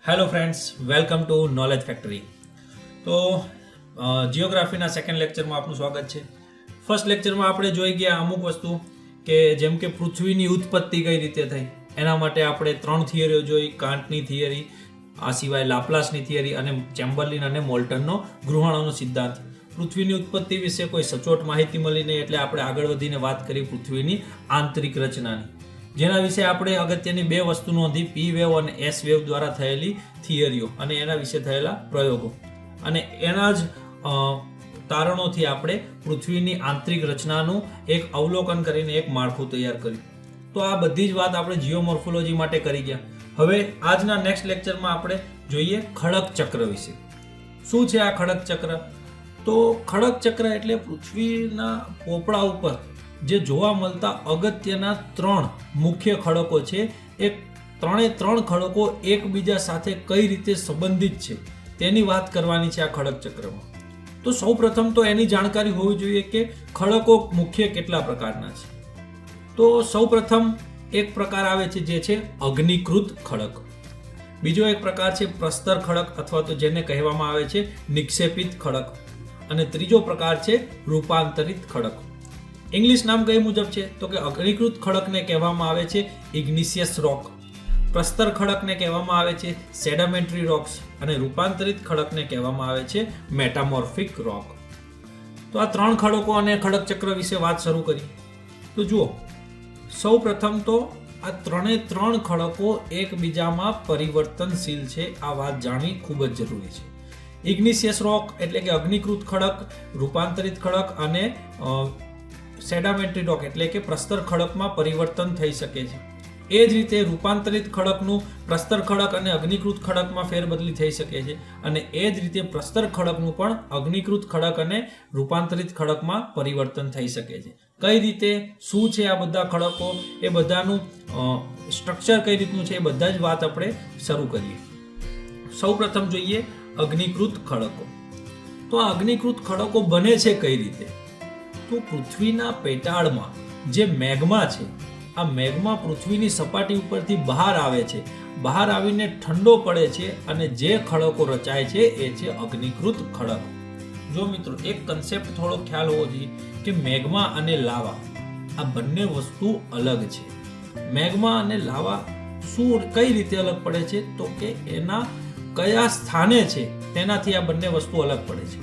Hello friends, welcome to knowledge factory. તો જિયોગ્રાફીના second લેક્ચરમાં આપનું સ્વાગત છે. ફર્સ્ટ લેક્ચરમાં આપણે જોઈ ગયા અમુક વસ્તુ કે જેમ કે પૃથ્વીની ઉત્પત્તિ કઈ રીતે થઈ, એના માટે આપણે 3 થિયરીઓ જોઈ. કાન્ટની થિયરી, આ સિવાય લાપ્લાસની થિયરી અને ચેમ્બરલિન અને મોલ્ટનનો ગૃહાણુનો સિદ્ધાંત. પૃથ્વીની ઉત્પત્તિ વિશે કોઈ સચોટ માહિતી મળી નહીં, એટલે આપણે આગળ વધીને વાત કરી પૃથ્વીની આંતરિક રચનાની, જેના વિશે આપણે અગત્યની 2 વસ્તુ નોંધી: પી વેવ અને એસ વેવ દ્વારા થયેલી થિયરીઓ અને એના વિશે થયેલા પ્રયોગો, અને એના જ તારણોથી આપણે પૃથ્વીની આંતરિક રચનાનું એક અવલોકન કરીને એક માળખું તૈયાર કર્યું. તો આ બધી જ વાત આપણે જીઓમોર્ફોલોજી માટે કરી ગયા. હવે આજના નેક્સ્ટ લેક્ચરમાં આપણે જોઈએ ખડક ચક્ર વિશે. શું છે આ ખડક ચક્ર? તો ખડક ચક્ર એટલે પૃથ્વીના પોપડા ઉપર જે જોવા મળતા અગત્યના 3 મુખ્ય ખડકો છે. એ 3 ખડકો એકબીજા સાથે કઈ રીતે સંબંધિત છે તેની વાત કરવાની છે આ ખડક ચક્રમાં. તો સૌ પ્રથમ તો એની જાણકારી હોવી જોઈએ કે ખડકો મુખ્ય કેટલા પ્રકારના છે. તો સૌ પ્રથમ એક પ્રકાર આવે છે જે છે અગ્નિકૃત ખડક. બીજો એક પ્રકાર છે પ્રસ્તર ખડક અથવા તો જેને કહેવામાં આવે છે નિક્ષેપિત ખડક. અને ત્રીજો પ્રકાર છે રૂપાંતરિત ખડક. ઇંગ્લિશ નામ કઈ મુજબ છે તો કે અગ્નિકૃત ખડકને કહેવામાં આવે છે ઇગ્નિશિયસ રોક, પ્રસ્તર ખડકને કહેવામાં આવે છે સેડામેન્ટરી રોક્સ અને રૂપાંતરિત ખડકને કહેવામાં આવે છે મેટામોર્ફિક રોક. તો આ 3 ખડકો અને ખડક ચક્ર વિશે વાત શરૂ કરી. તો જુઓ, સૌ પ્રથમ તો આ 3 ખડકો એકબીજામાં પરિવર્તનશીલ છે. આ વાત જાણવી ખૂબ જ જરૂરી છે. ઇગ્નિશિયસ રોક એટલે કે અગ્નિકૃત ખડક, રૂપાંતરિત ખડક અને સેડામેન્ટરી રોક એટલે કે પ્રસ્તર ખડકમાં પરિવર્તન થઈ શકે છે. એ જ રીતે રૂપાંતરિત ખડકનું પ્રસ્તર ખડક અને અગ્નિકૃત ખડકમાં ફેરબદલી થઈ શકે છે, અને એ જ રીતે પ્રસ્તર ખડકનું પણ અગ્નિકૃત ખડક અને રૂપાંતરિત ખડકમાં પરિવર્તન થઈ શકે છે. કઈ રીતે, શું છે આ બધા ખડકો, એ બધાનું સ્ટ્રક્ચર કઈ રીતનું છે, એ બધા જ વાત આપણે શરૂ કરીએ. સૌ પ્રથમ જોઈએ અગ્નિકૃત ખડકો. તો આ અગ્નિકૃત ખડકો બને છે કઈ રીતે? તો પૃથ્વીના પેટાળમાં જે મેગ્મા છે, આ મેગ્મા પૃથ્વીની સપાટી ઉપરથી બહાર આવે છે. બહાર આવીને ઠંડો પડે છે અને જે ખડકો રચાય છે એ છે અગ્નિકૃત ખડક. જો મિત્રો, એક કન્સેપ્ટ થોડો ખ્યાલ હોવો જોઈએ કે મેગ્મા અને લાવા આ બંને વસ્તુ અલગ છે. મેગ્મા અને લાવા કઈ રીતે અલગ પડે છે તો કે એના કયા સ્થાને છે તેનાથી આ બંને વસ્તુ અલગ પડે છે.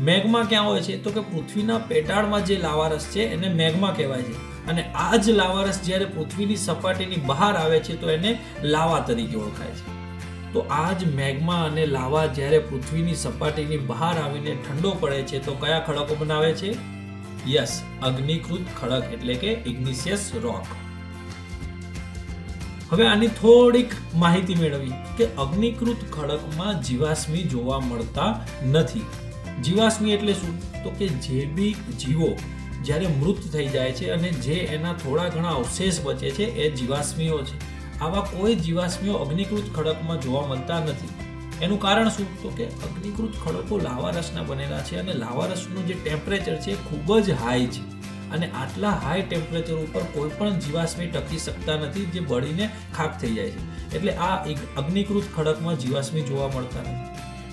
મેગ્મા ક્યાં હોય છે તો કે પૃથ્વીના પેટાળમાં જે લાવારસ છે એને મેગ્મા કહેવાય છે, અને આ જ લાવારસ જ્યારે પૃથ્વીની સપાટીની બહાર આવે છે તો એને લાવા તરીકે ઓળખાય છે. તો આ જ મેગ્મા અને લાવા જ્યારે પૃથ્વીની સપાટીની બહાર આવીને ઠંડો પડે છે તો કયા ખડકો બનાવે છે? યસ, અગ્નિકૃત ખડક એટલે કે ઇગ્નિશિયસ રોક. હવે આની થોડીક માહિતી મેળવી કે અગ્નિકૃત ખડકમાં જીવાશ્મી જોવા મળતા નથી. જીવાશ્મી એટલે શું તો કે જે બી જીવો જ્યારે મૃત થઈ જાય છે અને જે એના થોડા ઘણા અવશેષ બચે છે એ જીવાશ્મીઓ છે. આવા કોઈ જીવાશ્મીઓ અગ્નિકૃત ખડકમાં જોવા મળતા નથી. એનું કારણ શું તો કે અગ્નિકૃત ખડકો લાવારસના બનેલા છે, અને લાવારસનું જે ટેમ્પરેચર છે ખૂબ જ હાઈ છે, અને આટલા હાઈ ટેમ્પરેચર ઉપર કોઈ પણ જીવાશ્મી ટકી શકતા નથી, જે બળીને ખાક થઈ જાય છે. એટલે આ અગ્નિકૃત ખડકમાં જીવાશ્મી જોવા મળતા નથી.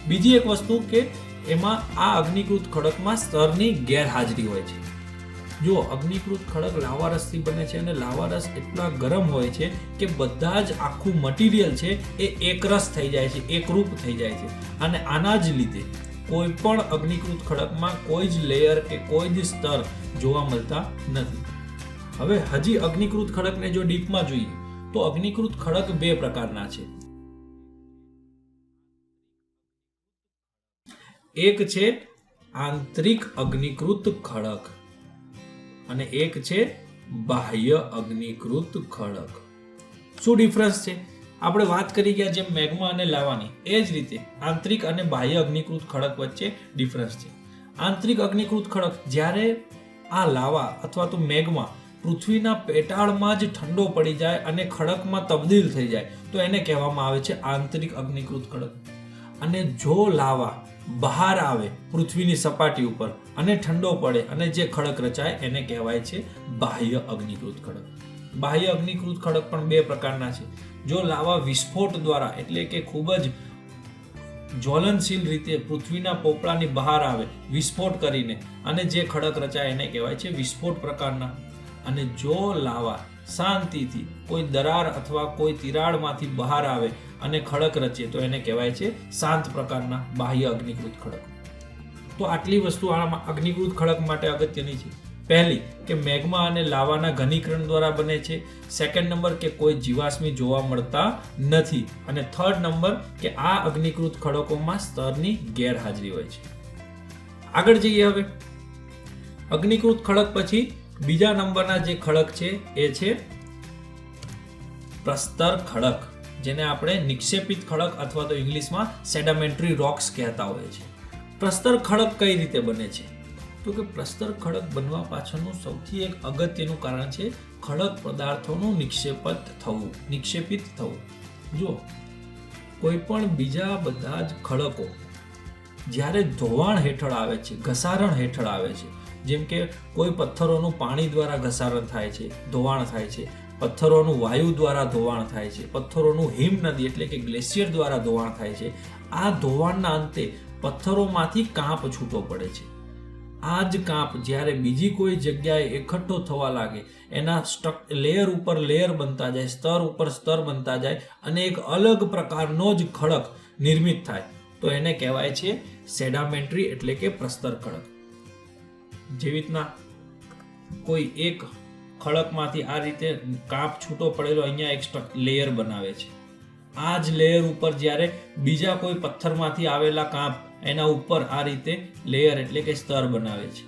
બીજી એક વસ્તુ કે એમાં આ અગ્નિકૃત ખડકમાં સ્તરની ગેરહાજરી હોય છે. જો અગ્નિકૃત ખડક લાવારસથી બને છે, અને લાવારસ એટલા ગરમ હોય છે કે બધા જ આખું મટીરિયલ છે એ એકરસ થઈ જાય છે, એકરૂપ થઈ જાય છે, અને આના જ લીધે કોઈ પણ અગ્નિકૃત ખડકમાં કોઈ જ લેયર કે કોઈ જ સ્તર જોવા મળતા નથી. હવે હજી અગ્નિકૃત ખડકને જો ડીપમાં જોઈએ તો અગ્નિકૃત ખડક 2 પ્રકારના છે. એક છે આંતરિક અગ્નિકૃત ખડક અને એક છે બાહ્ય અગ્નિકૃત ખડક. શું ડિફરન્સ છે? આપણે વાત કરી ગયા જેમ મેગ્મા અને લાવાની, એ જ રીતે આંતરિક અને બાહ્ય અગ્નિકૃત ખડક વચ્ચે ડિફરન્સ છે. આંતરિક અગ્નિકૃત ખડક જ્યારે આ લાવા અથવા તો મેગ્મા પૃથ્વીના પેટાળમાં જ ઠંડો પડી જાય અને ખડકમાં તબદીલ થઈ જાય તો એને કહેવામાં આવે છે આંતરિક અગ્નિકૃત ખડક. અને જો લાવા બહાર આવે પૃથ્વીની સપાટી ઉપર અને ઠંડો પડે અને જે ખડક રચાય એને કહેવાય છે બાહ્ય અગ્નિકૃત ખડક. બાહ્ય અગ્નિકૃત ખડક પણ બે પ્રકારના છે. જો લાવા વિસ્ફોટ દ્વારા એટલે કે ખૂબ જ જ્વલનશીલ રીતે પૃથ્વીના પોપડાની બહાર આવે વિસ્ફોટ કરીને અને જે ખડક રચાય એને કહેવાય છે વિસ્ફોટ પ્રકારના. અને જો લાવા શાંતિથી કોઈ દરાર અથવા કોઈ તિરાડમાંથી બહાર આવે અને ખડક રચે તો એને કહેવાય છે શાંત પ્રકારના બાહ્ય અગ્નિકૃત ખડક. તો આટલી વસ્તુ આમાં અગ્નિકૃત ખડક માટે અગત્યની છે. પહેલી કે મેગ્મા અને લાવાના ઘનીકરણ દ્વારા બને છે. સેકન્ડ નંબર કે કોઈ જીવાશ્મી જોવા મળતા નથી. અને થર્ડ નંબર કે આ અગ્નિકૃત ખડકોમાં સ્તરની ગેરહાજરી હોય છે. આગળ જઈએ હવે. અગ્નિકૃત ખડક પછી બીજા નંબરના જે ખડક છે એ છે પ્રસ્તર ખડક, જેને આપણે નિક્ષેપિત ખડક અથવા તો ઇંગ્લિશમાં સેડામેન્ટરી રોક્સ કહેતા હોઈએ છીએ. પ્રસ્તર ખડક કઈ રીતે બને છે? તો કે પ્રસ્તર ખડક બનવા પાછળનું સૌથી એક અગત્યનું કારણ છે ખડક પદાર્થોનું નિક્ષેપિત થવું. જો કોઈ પણ બીજા બધા જ ખડકો જ્યારે ધોવાણ હેઠળ આવે છે, ઘસારણ હેઠળ આવે છે, જેમ કે કોઈ પથ્થરોનું પાણી દ્વારા ઘસારણ થાય છે, ધોવાણ થાય છે, પથ્થરોનું વાયુ દ્વારા ધોવાણ થાય છે, પથ્થરોનું હિમ નદી એટલે કે ગ્લેશિયર દ્વારા ધોવાણ થાય છે. આ ધોવાણના અંતે પથ્થરોમાંથી કાંપ છૂટો પડે છે. આ જ કાંપ જ્યારે બીજી કોઈ જગ્યાએ એકઠો થવા લાગે, એના લેયર ઉપર લેયર બનતા જાય, સ્તર ઉપર સ્તર બનતા જાય અને એક અલગ પ્રકારનો જ ખડક નિર્મિત થાય તો એને કહેવાય છે સેડામેન્ટરી એટલે કે પ્રસ્તર ખડક. જેવી રીતના કોઈ એક ખડકમાંથી આ રીતે કાંપ છૂટો પડેલો અહીંયા એક લેયર બનાવે છે. આ જ લેયર ઉપર જ્યારે બીજા કોઈ પથ્થરમાંથી આવેલા કાંપ એના ઉપર આ રીતે લેયર એટલે કે સ્તર બનાવે છે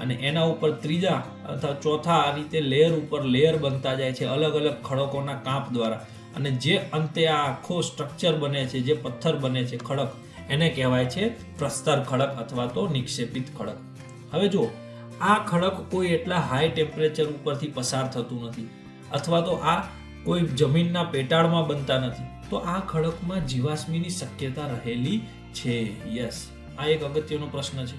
અને એના ઉપર ત્રીજા અથવા ચોથા આ રીતે લેયર ઉપર લેયર બનતા જાય છે અલગ અલગ ખડકોના કાંપ દ્વારા. અને જે અંતે આ આખો સ્ટ્રક્ચર બને છે, જે પથ્થર બને છે ખડક, એને કહેવાય છે પ્રસ્તર ખડક અથવા તો નિક્ષેપિત ખડક. હવે જો આ ખડક કોઈ એટલા હાઈ ટેમ્પરેચર ઉપરથી પસાર થતું નથી અથવા તો આ કોઈ જમીનના પેટાળમાં બનતા નથી, તો આ ખડકમાં જીવાશ્મીની શક્યતા રહેલી છે. યસ, આ એક અગત્યનો પ્રશ્ન છે.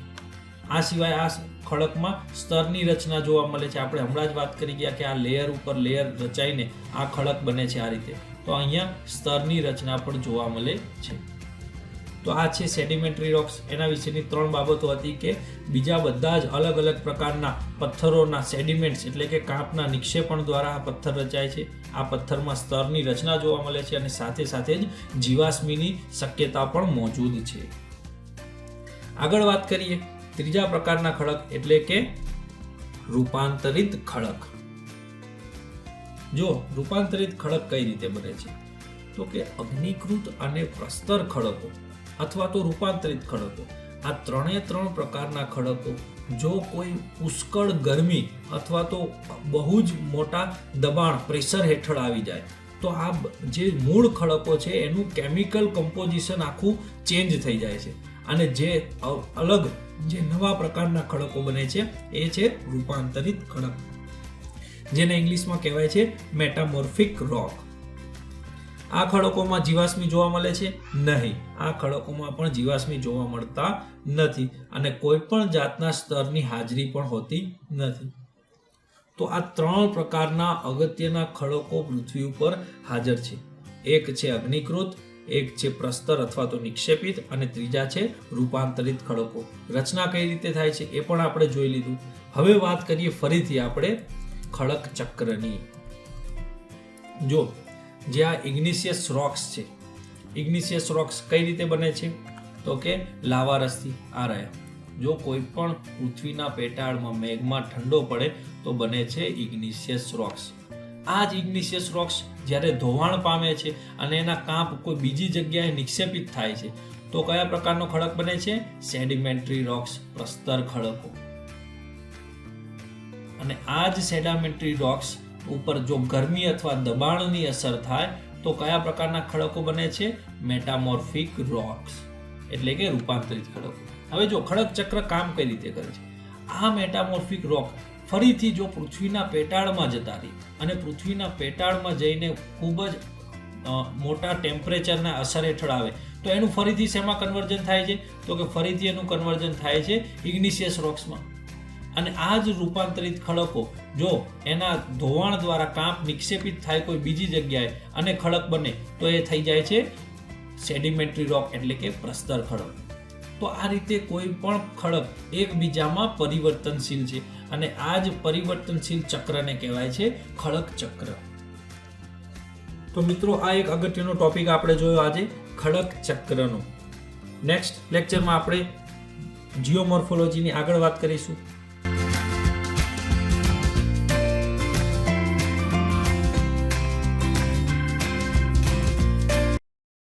આ સિવાય આ ખડકમાં સ્તરની રચના જોવા મળે છે. આપણે હમણાં જ વાત કરી ગયા કે આ લેયર ઉપર લેયર રચાઈને આ ખડક બને છે આ રીતે. તો અહીંયા સ્તરની રચના પણ જોવા મળે છે. તો આ છે સેડિમેન્ટરી રોક્સ. એના વિશેની 3 બાબતો હતી કે બીજા બધા જ અલગ અલગ પ્રકારના પથ્થરોના સેડિમેન્ટ્સ એટલે કે કાંપના નિક્ષેપણ દ્વારા આ પથ્થર રચાય છે. આ પથ્થરમાં સ્તરની રચના જોવા મળે છે અને સાથે સાથે જ જીવાશ્મીની શક્યતા પણ મોજૂદ છે. આગળ વાત કરીએ ત્રીજા પ્રકારના ખડક એટલે કે રૂપાંતરિત ખડક. જો રૂપાંતરિત ખડક કઈ રીતે બને છે તો કે અગ્નિકૃત અને પ્રસ્તર ખડકો અથવા તો રૂપાંતરિત ખડકો, આ 3 પ્રકારના ખડકો જો કોઈ પુષ્કળ ગરમી અથવા તો બહુ જ મોટા દબાણ પ્રેશર હેઠળ આવી જાય તો આ જે મૂળ ખડકો છે એનું કેમિકલ કમ્પોઝિશન આખું ચેન્જ થઈ જાય છે અને જે અલગ જે નવા પ્રકારના ખડકો બને છે એ છે રૂપાંતરિત ખડક, જેને ઇંગ્લિશમાં કહેવાય છે મેટામોર્ફિક રોક. આ ખડકોમાં જીવાશ્મી જોવા મળે છે નહીં. આ ખડકોમાં પણ જીવાશ્મી જોવા મળતા નથી અને કોઈ પણ જાતના સ્તરની હાજરી પણ હોતી નથી. તો આ 3 પ્રકારના અગત્યના ખડકો પૃથ્વી ઉપર હાજર છે. એક છે અગ્નિકૃત, એક છે પ્રસ્તર અથવા તો નિક્ષેપિત અને ત્રીજા છે રૂપાંતરિત ખડકો. રચના કઈ રીતે થાય છે એ પણ આપણે જોઈ લીધું. હવે વાત કરીએ ફરીથી આપણે ખડક ચક્રની. જો જે આ ઇગ્નિશિયસ રોક્સ છે, ઇગ્નિશિયસ રોક્સ કઈ રીતે બને છે તો કે લાવા રસથી. આ રહ્યા, જો કોઈ પણ પૃથ્વીના પેટાળમાં મેગ્મા ઠંડો પડે તો બને છે ઇગ્નિશિયસ રોક્સ. આ જ ઇગ્નિશિયસ રોક્સ જ્યારે ધોવાણ પામે છે અને એના કાંપ કોઈ બીજી જગ્યાએ નિક્ષેપિત થાય છે તો કયા પ્રકારનો ખડક બને છે? સેડિમેન્ટરી રોક્સ, પ્રસ્તર ખડકો. અને આ જ સેડિમેન્ટરી રોક્સ ઉપર જો ગરમી અથવા દબાણની અસર થાય તો કયા પ્રકારના ખડકો બને છે? મેટામોર્ફિક રોક્સ એટલે કે રૂપાંતરિત ખડકો. હવે જો ખડક ચક્ર કામ કઈ રીતે કરે છે? આ મેટામોર્ફિક રોક ફરીથી જો પૃથ્વીના પેટાળમાં જતા રહી અને પૃથ્વીના પેટાળમાં જઈને ખૂબ જ મોટા ટેમ્પરેચરના અસર હેઠળ આવે તો એનું ફરીથી શેમાં કન્વર્ઝન થાય છે? તો કે ફરીથી એનું કન્વર્ઝન થાય છે ઇગ્નિશિયસ રોક્સમાં. અને આ જ રૂપાંતરિત ખડકો જો એના ધોવાણ દ્વારા કાંપ નિક્ષેપિત થાય કોઈ બીજી જગ્યાએ અને ખડક બને તો એ થઈ જાય છે સેડિમેન્ટરી રોક એટલે કે પ્રસ્તર ખડક. તો આ રીતે કોઈ પણ ખડક એકબીજામાં પરિવર્તનશીલ છે અને આ જ પરિવર્તનશીલ ચક્રને કહેવાય છે ખડક ચક્ર. તો મિત્રો આ એક અગત્યનો ટોપિક આપણે જોયો આજે ખડક ચક્રનો. નેક્સ્ટ લેક્ચરમાં આપણે જીઓમોર્ફોલોજીની આગળ વાત કરીશું.